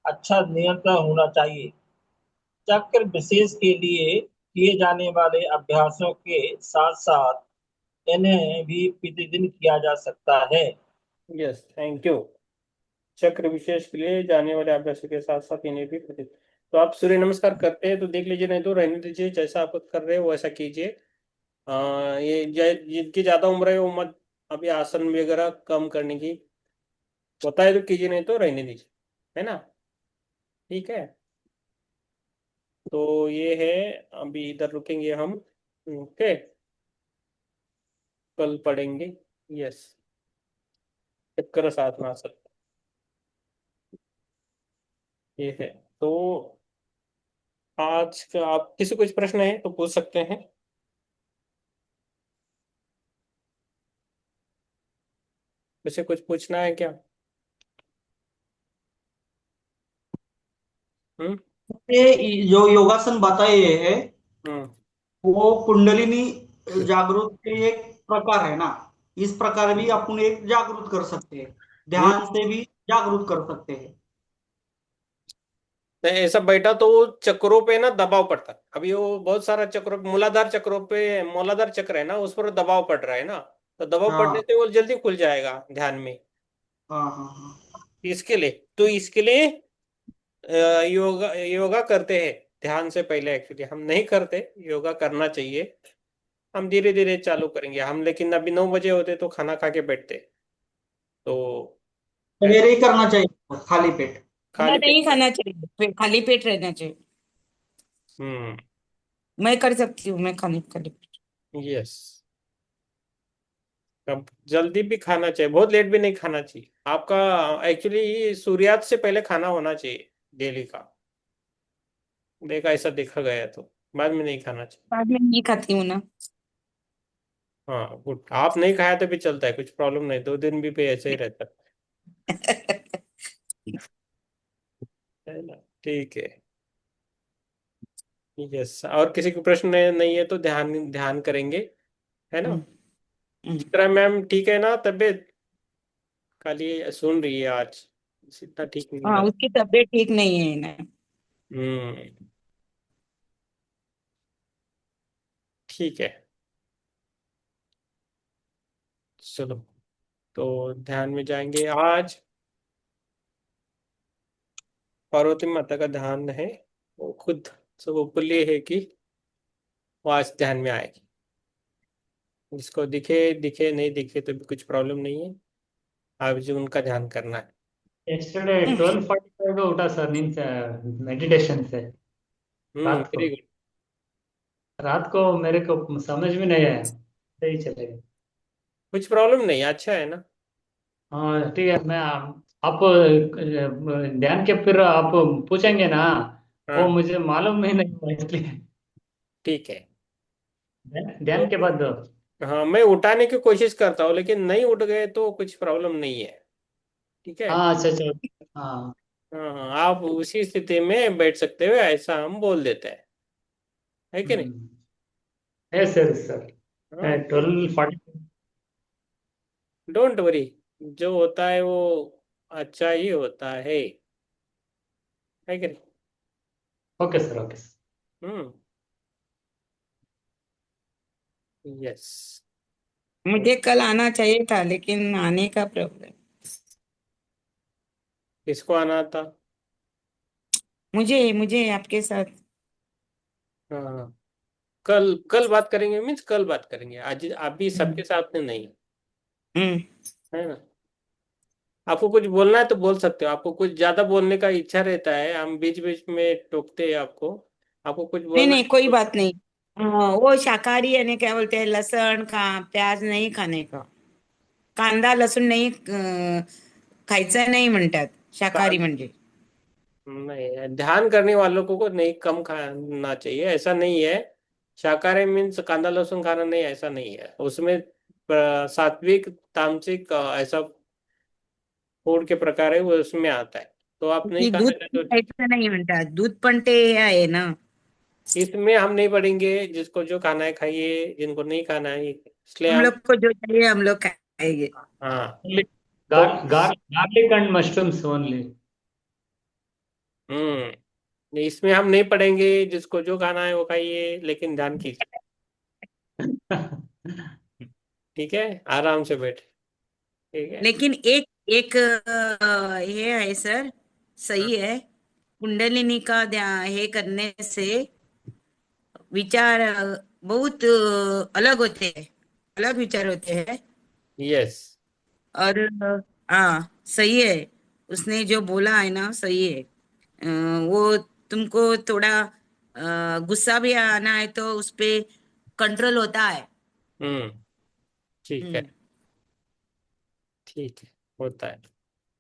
अच्छा नियंत्रण होना चाहिए। चक्र विशेष के लिए किए जाने वाले अभ्यासों के साथ साथ इन्हें भी प्रतिदिन किया जा सकता है। Yes, thank you. चक्र विशेष के लिए जाने वाले अभ्यास के साथ साथ इन्हें भी तो आप सूर्य नमस्कार करते हैं तो देख लीजिए, नहीं तो रहने दीजिए, जैसा आप कर रहे हो वैसा कीजिए। ये जिनकी ज्यादा उम्र है वो मत अभी आसन वगैरह कम करने की होता है तो कीजिए, नहीं तो रहने दीजिए, है ना। ठीक है, तो ये है, अभी इधर रुकेंगे हम। ओके, कल पढ़ेंगे। यस, चक्कर साथ में आ सकते, ये है। तो आज का आप किसी कुछ प्रश्न है तो पूछ सकते हैं। किसी कुछ पूछना है क्या? हम्म। ये जो योगासन बताए है हम्म। वो कुंडलिनी जागृत के एक प्रकार है ना। इस प्रकार भी अपन एक जागृत कर सकते हैं, हम्म। ध्यान से भी जागृत कर सकते हैं। नहीं, ऐसा बैठा तो वो चक्रों पे ना दबाव पड़ता है। अभी वो बहुत सारा चक्रों, मूलाधार चक्रों पे, मूलाधार चक्र है ना, उस पर दबाव पड़ रहा है ना, तो दबाव पड़ने हाँ से वो जल्दी खुल जाएगा ध्यान में। हाँ हाँ हाँ। इसके लिए तो, इसके लिए योगा योगा करते हैं ध्यान से पहले। एक्चुअली हम नहीं करते, योगा करना चाहिए। हम धीरे धीरे चालू करेंगे हम, लेकिन अभी 9 बजे होते तो खाना खा के बैठते, तो ऐसा सवेरे ही करना चाहिए खाली पेट। खाना खाली नहीं पेट। खाना चाहिए, खाली पेट रहना चाहिए। हम्म। मैं कर सकती हूँ, मैं खाली खाली पेट। यस, अब जल्दी भी खाना चाहिए, बहुत लेट भी नहीं खाना चाहिए आपका। एक्चुअली सूर्यास्त से पहले खाना होना चाहिए डेली का, देखा, ऐसा देखा गया है, तो बाद में नहीं खाना चाहिए। बाद में नहीं खाती हूँ ना। हाँ गुड, आप नहीं खाया तो भी चलता है, कुछ प्रॉब्लम नहीं, 2 दिन भी पे ऐसे ही रहता है ना। ठीक है। यस, और किसी को प्रश्न नहीं है तो ध्यान ध्यान करेंगे, है ना। हम्म, हम्म। चित्रा मैम ठीक है ना, तबीयत खाली सुन रही है आज, इतना ठीक नहीं हाँ, लग। उसकी तबीयत ठीक नहीं है ना। हम्म। ठीक है, चलो, तो ध्यान में जाएंगे आज। पार्वती माता का ध्यान है, वो खुद सब उपल्य है कि वो आज ध्यान में आएगी। जिसको दिखे दिखे, नहीं दिखे तो भी कुछ प्रॉब्लम नहीं है, आप जो उनका ध्यान करना है। yesterday 12:45 को उठा सर नींद से, मेडिटेशन से। रात को वेरी गुड। रात को मेरे को समझ में नहीं आया, सही चलेगा। कुछ प्रॉब्लम नहीं, अच्छा है ना। हाँ ठीक है, मैं आप ध्यान के फिर आप पूछेंगे ना, वो हाँ मुझे मालूम ही नहीं हुआ इसलिए। ठीक है। ध्यान के तो बाद हाँ, मैं उठाने की कोशिश करता हूँ, लेकिन नहीं उठ गए तो कुछ प्रॉब्लम नहीं है। ठीक है। हाँ अच्छा अच्छा हाँ। हाँ हाँ, आप उसी स्थिति में बैठ सकते हो, ऐसा हम बोल देते हैं, है कि नहीं। हम्म, है सर सर। हाँ, 12:40। डोंट वरी, जो होता है वो अच्छा ही होता है कि नहीं। Okay sir okay sir. Hmm. Yes. मुझे कल आना चाहिए था, लेकिन आने का प्रॉब्लम। किसको आना था? मुझे मुझे आपके साथ। हाँ, कल कल बात करेंगे, मीन्स कल बात करेंगे, आज अभी सबके साथ में नहीं, हम्म। है ना। आपको कुछ बोलना है तो बोल सकते हो, आपको कुछ ज्यादा बोलने का इच्छा रहता है, हम बीच बीच में टोकते हैं आपको। आपको कुछ नहीं बोलना नहीं, है कोई तो। बात नहीं। वो शाकाहारी यानी क्या बोलते हैं, लहसुन का प्याज नहीं खाने का, कांदा लसूण नाही खायचा नाही म्हणतात शाकाहारी म्हणजे। नहीं, ध्यान करने वालों को नहीं कम खाना चाहिए, ऐसा नहीं है। शाकाहारी मीन्स कांदा लहसुन खाना नहीं, ऐसा नहीं है उसमें। सात्विक तामसिक ऐसा फूड के प्रकार है, वो उसमें आता है। तो आप नहीं की खाना दूध चाहते पण तो खायचं नाही म्हणतात, दूध पण ते आहे ना। इसमें हम नहीं पढ़ेंगे, जिसको जो खाना है खाइए, जिनको नहीं खाना है, इसलिए हम हम। लोग को जो चाहिए हम लोग खाएंगे। हाँ। ओनली तो गार्लिक एंड मशरूम्स ओनली। इसमें हम नहीं पढ़ेंगे, जिसको जो खाना है वो खाइए, लेकिन ध्यान कीजिए। ठीक है, आराम से बैठे। ठीक है। लेकिन एक एक ये है सर, हाँ। सही है। कुंडलिनी का ध्यान हे करने से विचार बहुत अलग होते हैं, अलग विचार होते हैं। यस। और हाँ, सही है, उसने जो बोला है ना सही है। वो तुमको थोड़ा गुस्सा भी आना है तो उस पे कंट्रोल होता है। हम्म। ठीक है। हम्म। ठीक है। होता है।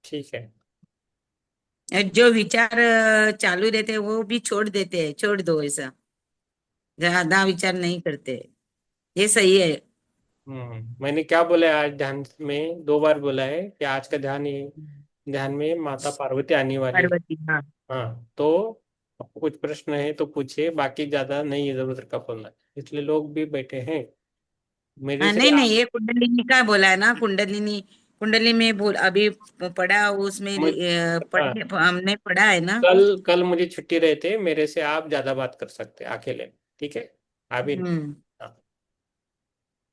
ठीक है। जो विचार चालू रहते हैं वो भी छोड़ देते हैं, छोड़ दो ऐसा, ज्यादा विचार नहीं करते। ये सही है। मैंने क्या बोला है आज ध्यान में, 2 बार बोला है कि आज का ध्यान ये, ध्यान में माता पार्वती आने वाली है। पार्वती, हाँ। हाँ, तो आपको कुछ प्रश्न है तो पूछिए, बाकी ज्यादा नहीं इधर उधर का बोलना है। इसलिए लोग भी बैठे हैं मेरे से नहीं नहीं, ये कुंडलिनी का बोला है ना, कुंडलिनी, कुंडली में बोल अभी पढ़ा उसमें, हाँ, हमने पढ़ा है ना। कल कल मुझे छुट्टी रहते, मेरे से आप ज्यादा बात कर सकते हैं अकेले में, ठीक है। अभी नहीं। हम्म। हाँ।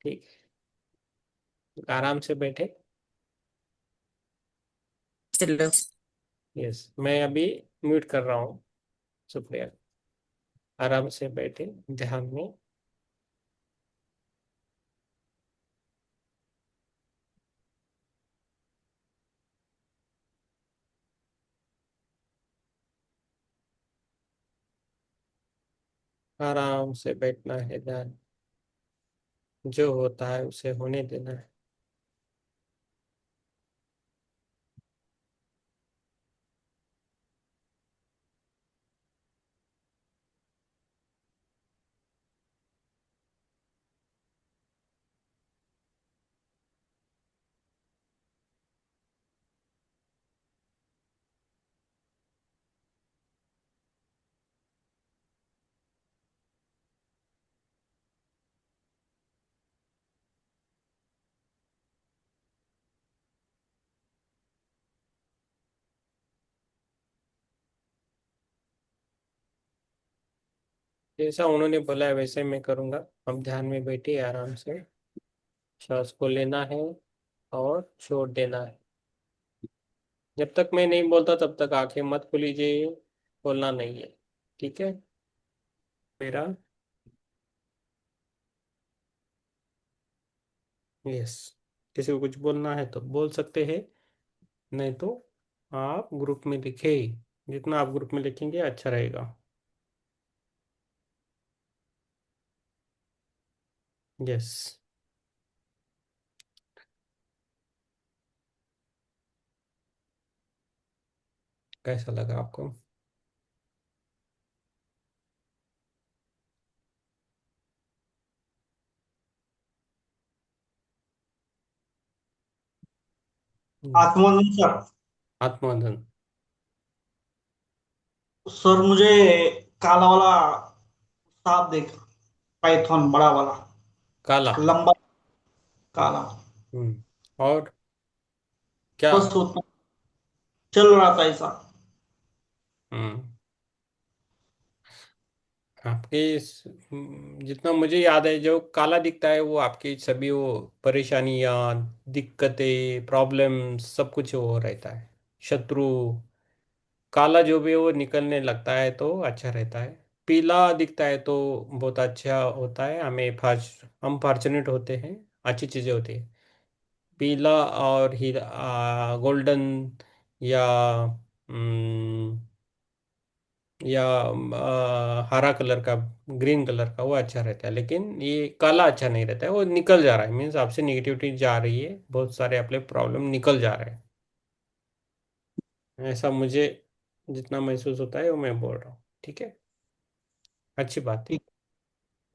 ठीक है, आराम से बैठे। चलो। यस, मैं अभी म्यूट कर रहा हूँ। शुक्रिया। आराम से बैठे, ध्यान में। आराम से बैठना है, ध्यान जो होता है उसे होने देना है। जैसा उन्होंने बोला है वैसे मैं करूँगा। हम ध्यान में बैठिए आराम से। श्वास को लेना है और छोड़ देना है। जब तक मैं नहीं बोलता तब तक आंखें मत खोलीजिए, खोलना नहीं है। ठीक है मेरा। यस। किसी को कुछ बोलना है तो बोल सकते हैं, नहीं तो आप ग्रुप में लिखे। जितना आप ग्रुप में लिखेंगे अच्छा रहेगा। यस। कैसा लगा आपको? आत्मवंदन सर। आत्मवंदन। सर मुझे काला वाला सांप देखा, पाइथन बड़ा वाला, काला। लंबा, काला। और क्या? बस उतना चल रहा था ऐसा। हम्म आपके जितना मुझे याद है, जो काला दिखता है वो आपकी सभी वो परेशानियां, दिक्कतें, प्रॉब्लम सब कुछ वो रहता है। शत्रु, काला जो भी है वो निकलने लगता है तो अच्छा रहता है। पीला दिखता है तो बहुत अच्छा होता है, हम फॉर्चुनेट होते हैं, अच्छी चीजें होती है। पीला और गोल्डन या या हरा कलर का, ग्रीन कलर का वो अच्छा रहता है। लेकिन ये काला अच्छा नहीं रहता है, वो निकल जा रहा है, मीन्स आपसे निगेटिविटी जा रही है, बहुत सारे अपने प्रॉब्लम निकल जा रहे हैं। ऐसा मुझे जितना महसूस होता है वो मैं बोल रहा हूँ। ठीक है, अच्छी बात है। ठीक,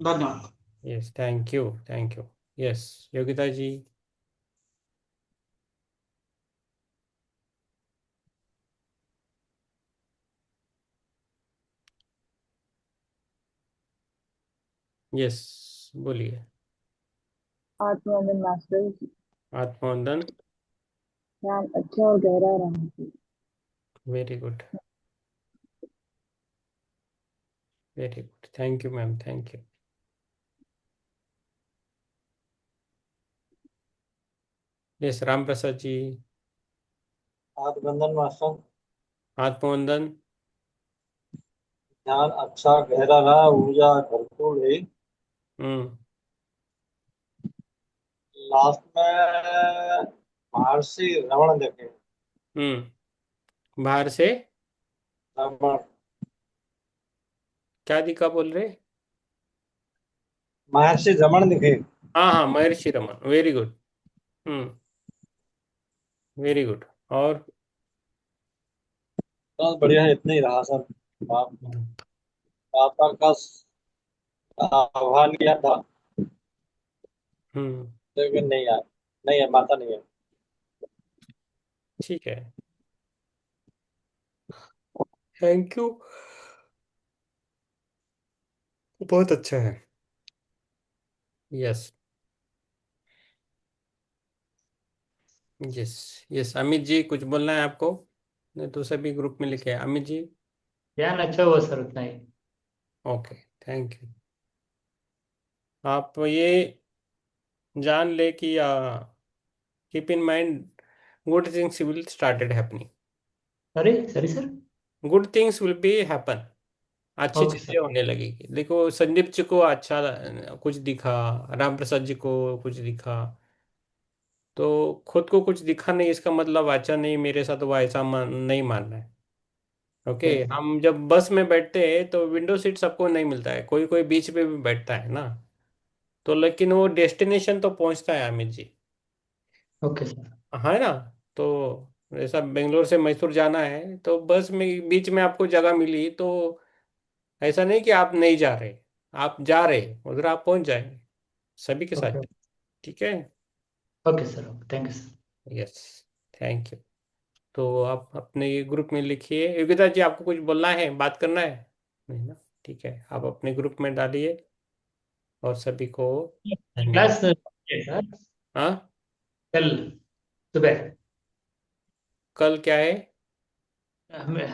धन्यवाद। Yes, thank you, thank you. Yes, Yogita ji. Yes, बोलिए। आत्मवंदन मास्टर। आत्मवंदन। ध्यान अच्छा और गहरा रहा है। Very good, very good, thank you ma'am, thank you. Yes, Ram Prasad ji. आत्मबंधन मास्टर। आत्मवंदन। ध्यान अच्छा गहरा रहा, ऊर्जा भरपूर है। हम्म लास्ट में महर्षि रमण देखे। बाहर से रमण। क्या दिखा बोल रहे? महर्षि रमण दिखे। हाँ हाँ, महर्षि रमन, वेरी गुड। हम्म, वेरी गुड। और बहुत बढ़िया है, इतना ही रहा सर। आप पापा का आह्वान किया था, हम्म, लेकिन नहीं आया। नहीं है, माता नहीं है। ठीक है, थैंक यू, बहुत अच्छा है। Yes, yes, yes. Amit ji कुछ बोलना है आपको? नहीं तो सभी ग्रुप में लिखे हैं अमित जी। ध्यान अच्छा हुआ सर, उतना ही। Okay, thank you. आप ये जान ले कि keep in mind, good things will started happening. Sorry sorry sir. Good things will be happen. अच्छी ओके चीजें सर। होने लगेगी। देखो संदीप जी को अच्छा कुछ दिखा, राम प्रसाद जी को कुछ दिखा, तो खुद को कुछ दिखा नहीं इसका मतलब अच्छा नहीं मेरे साथ वो ऐसा नहीं मानना है। Okay, yes sir. हम जब बस में बैठते हैं तो विंडो सीट सबको नहीं मिलता है, कोई कोई बीच पे भी बैठता है ना। तो लेकिन वो डेस्टिनेशन तो पहुंचता है अमित जी, ओके सर। है ना। तो जैसा बेंगलोर से मैसूर जाना है तो बस में बीच में आपको जगह मिली, तो ऐसा नहीं कि आप नहीं जा रहे, आप जा रहे, उधर आप पहुंच जाएंगे सभी के ओके। साथ। ठीक है। Okay sir, thank you sir. Yes, thank you. तो आप अपने ग्रुप में लिखिए। योगिता जी आपको कुछ बोलना है, बात करना है? नहीं ना, ठीक है, आप अपने ग्रुप में डालिए। और सभी को धन्यवाद। क्लास है सर, हाँ, कल सुबह कल क्या है? हमें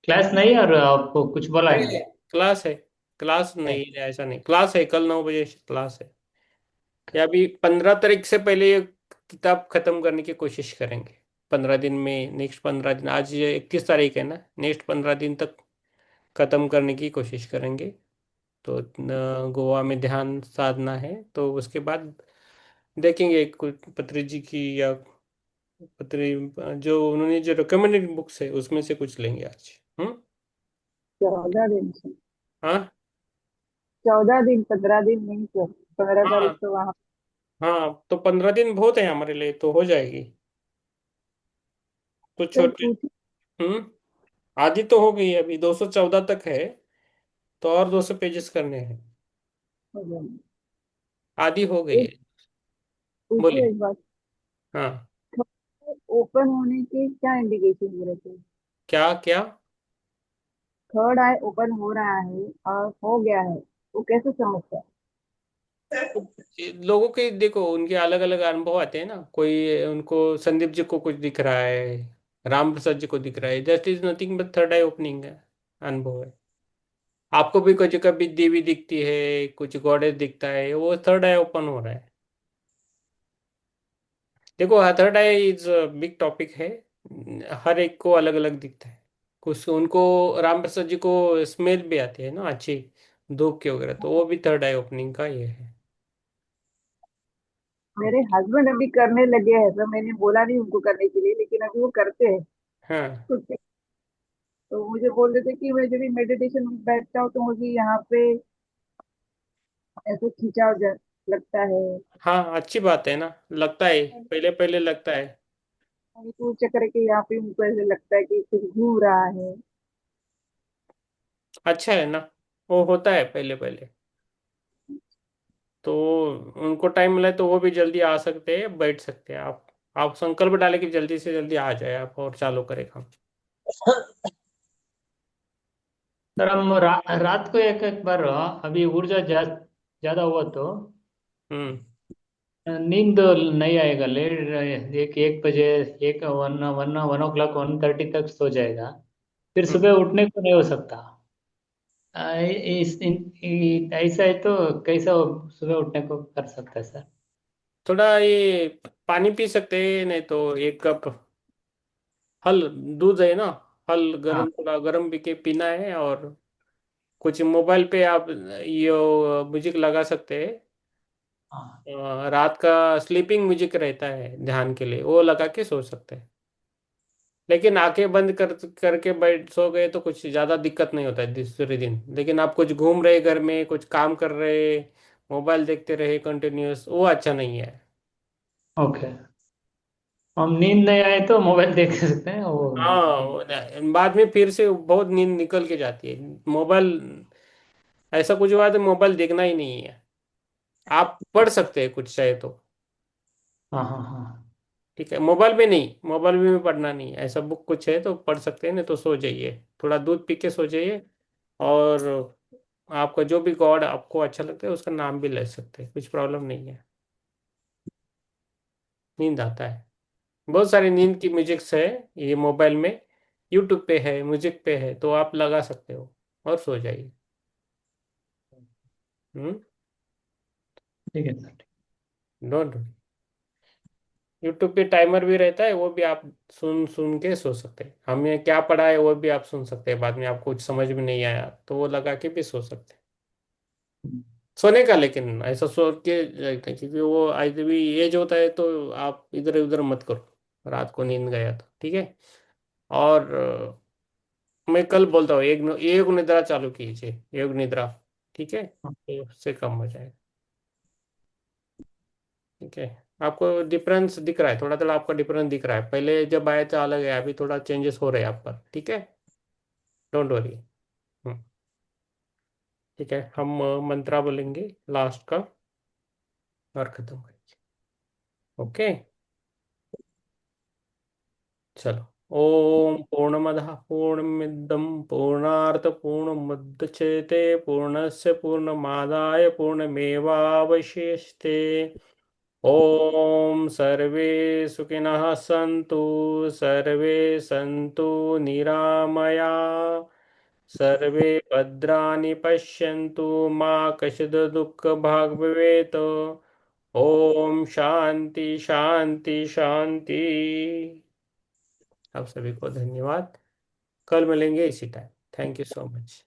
क्लास नहीं, और आपको कुछ बोला नहीं है? नहीं, क्लास है। क्लास नहीं, ऐसा नहीं, क्लास है कल 9 बजे क्लास है। या अभी 15 तारीख से पहले ये किताब खत्म करने की कोशिश करेंगे। 15 दिन में, नेक्स्ट 15 दिन, आज ये 21 तारीख है ना, नेक्स्ट 15 दिन तक खत्म करने की कोशिश करेंगे। तो गोवा में ध्यान साधना है, तो उसके बाद देखेंगे कुछ पत्री जी की, या पत्री जो उन्होंने जो रिकमेंडेड बुक्स है उसमें से कुछ लेंगे आज। 14 दिन से। हाँ 14 दिन, 15 दिन नहीं सर। 15 तारीख हाँ तो वहां। हाँ, तो 15 दिन बहुत है हमारे लिए, तो हो जाएगी। तो सर छोटे, पूछे। आधी तो हो गई, अभी 214 तक है, तो और 200 पेजेस करने हैं। आधी हो गई एक है। पूछे बोलिए। एक बात। हाँ, ओपन होने के क्या इंडिकेशन हो रहे थे? क्या क्या? थर्ड आई ओपन हो रहा है और हो गया है, वो कैसे समझता है? लोगों के देखो, उनके अलग अलग अनुभव आते हैं ना, कोई उनको संदीप जी को कुछ दिख रहा है, राम प्रसाद जी को दिख रहा है, that is nothing but third I opening है, अनुभव है। आपको भी कुछ कभी देवी दिखती है, कुछ गॉडेस दिखता है, वो थर्ड आई ओपन हो रहा है। देखो third I is big topic है, हर एक को अलग अलग दिखता है। कुछ उनको, राम प्रसाद जी को स्मेल भी आती है ना अच्छी, धूप के वगैरह, तो वो भी थर्ड आई ओपनिंग का ये है। मेरे हस्बैंड अभी करने लगे हैं, तो मैंने बोला नहीं उनको करने के लिए, लेकिन अभी वो करते हैं हाँ खुद से। तो मुझे बोल रहे थे कि मैं जब भी मेडिटेशन में बैठता हूँ तो मुझे यहाँ पे ऐसे खिंचाव लगता है। हाँ, अच्छी बात है ना, लगता है, पहले पहले लगता है। तो चक्कर है कि यहाँ पे उनको ऐसे लगता है कि कुछ घूम रहा है। अच्छा है ना, वो होता है पहले पहले। तो उनको टाइम मिला तो वो भी जल्दी आ सकते हैं, बैठ सकते हैं आप संकल्प डालें कि जल्दी से जल्दी आ जाए आप और चालू करें काम। सर हम रात को एक एक बार, अभी ऊर्जा ज्यादा हुआ तो हम्म नींद नहीं आएगा, लेट एक एक बजे, एक वन वन 1 o'clock 1:30 तक सो जाएगा, फिर हम्म। सुबह उठने को नहीं हो सकता। ऐसा है तो कैसा सुबह उठने को कर सकता है सर? थोड़ा ये पानी पी सकते हैं, नहीं तो 1 कप हल दूध है ना, हल हाँ गरम, थोड़ा गरम पी के पीना है। और कुछ मोबाइल पे आप ये म्यूजिक लगा सकते हैं, हाँ। रात का स्लीपिंग म्यूजिक रहता है ध्यान के लिए, वो लगा के सो सकते हैं। लेकिन आंखें बंद करके बैठ सो गए तो कुछ ज्यादा दिक्कत नहीं होता है दूसरे दिन। लेकिन आप कुछ घूम रहे घर में, कुछ काम कर रहे, मोबाइल देखते रहे कंटिन्यूअस, वो अच्छा नहीं है। ओके। हम नींद नहीं आए तो मोबाइल देख सकते हैं वो। हाँ, बाद में फिर से बहुत नींद निकल के जाती है। मोबाइल, ऐसा कुछ हुआ तो मोबाइल देखना ही नहीं है। आप पढ़ सकते हैं कुछ चाहे तो, हाँ हाँ हाँ। ठीक है, मोबाइल में नहीं, मोबाइल में भी पढ़ना नहीं है। ऐसा बुक कुछ है तो पढ़ सकते हैं, नहीं तो सो जाइए, थोड़ा दूध पी के सो जाइए। और आपका जो भी गॉड आपको अच्छा लगता है उसका नाम भी ले सकते हैं, कुछ प्रॉब्लम नहीं है। नींद आता है। बहुत सारी नींद की म्यूजिक्स है ये मोबाइल में, यूट्यूब पे है, म्यूजिक पे है, तो आप लगा सकते हो और सो जाइए। हम्म। ठीक है सर। डोंट। यूट्यूब पे टाइमर भी रहता है, वो भी आप सुन सुन के सो सकते हैं। हमने क्या पढ़ा है वो भी आप सुन सकते हैं, बाद में आपको कुछ समझ में नहीं आया तो वो लगा के भी सो सकते हैं। सोने का लेकिन ऐसा सो के, क्योंकि वो आज भी एज होता है तो आप इधर उधर मत करो, रात को नींद गया तो, ठीक है। और मैं कल बोलता हूँ, एक एक निद्रा चालू कीजिए, योग निद्रा, ठीक है, तो उससे कम हो जाएगा। ठीक है। आपको डिफरेंस दिख रहा है, थोड़ा थोड़ा आपका डिफरेंस दिख रहा है, पहले जब आया था अलग है, अभी थोड़ा चेंजेस हो रहे हैं आप पर, ठीक है। Don't worry. ठीक है, हम मंत्रा बोलेंगे लास्ट का और खत्म करेंगे। ओके, चलो। ओम पूर्णमदः पूर्णमिदं पूर्णार्थ पूर्णमुदच्यते पूर्णस्य पूर्णमादाय पूर्णमेवावशिष्यते। ओम सर्वे सुखिनः सन्तु, सर्वे सन्तु निरामया, सर्वे भद्राणि पश्यन्तु, मा कश्चित् दुःखभाग् भवेत्। ओम शांति शांति शांति। आप सभी को धन्यवाद। कल मिलेंगे इसी time. Thank you so much.